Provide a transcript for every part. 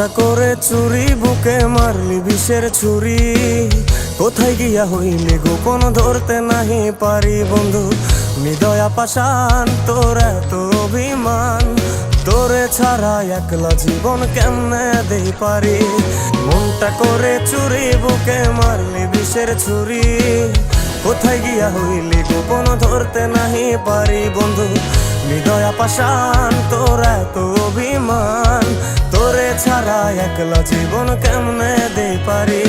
মনটা করে চুরি বুকে মারলি বিষের ছুরি। কোথায় গিয়া হইলি গোপন ধরতে নাহি পারি বন্ধু। হৃদয়া পাষাণ তোর এত অভিমান, তোরে ছাড়া একলা জীবন কেমনে দেই পারি। মনটা করে চুরি বুকে মারলি বিষের ছুরি। কোথায় গিয়া হইলি গোপন ধরতে নাহি পারি বন্ধু। হৃদয়া পাষাণ তোর এত অভিমান, তোরে ছাড়া একলা জীবন কেমনে দেই পারি।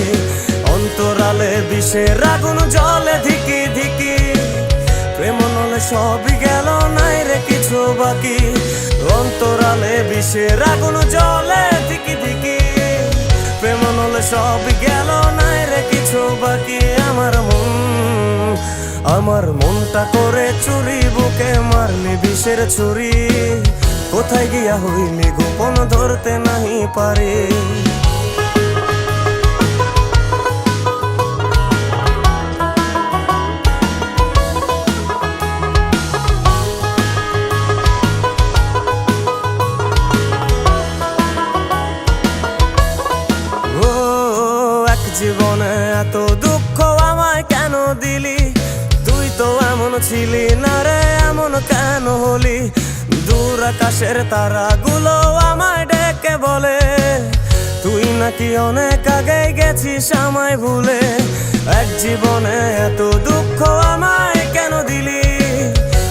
অন্তরালে বিষের আগুন জ্বলে ধিকি ধিকি, প্রেম নলে সবই গেল নাই রে কিছু বাকি। অন্তরালে বিষের আগুন জ্বলে ধিকি ধিকি, প্রেম নলে সবই গেল নাই রে কিছু বাকি। আমার মনটা করে চুরি বুকে মারলি বিষের ছুরি। কোথায় গিয়া হইলি গোপন ধরতে নাহি পারি। এক জীবনে এত দুঃখ আমায় কেন দিলি? তুই তো এমন ছিলি না রে, এমন কেন হলি? দূর আকাশের তারাগুলো আমায় ডেকে বলে, তুই নাকি অনেক আগে গেছিস আমায় ভুলে। এক জীবনে এত দুঃখ আমায় কেন দিলি?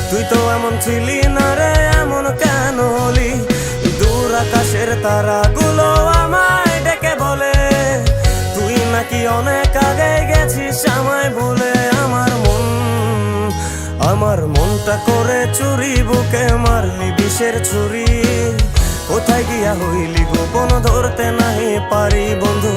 তুই তো এমন ছিলি না রে, এমন কেন হলি? দূর আকাশের তারাগুলো আমায় ডেকে বলে, তুই নাকি অনেক আগে গেছিস আমায় ভুলে। আমার মনটা করে চুরি বুকে মারলি বিষের ছুরি। কোথায় গিয়া হইলি গোপন ধরতে নাহি পারি বন্ধু।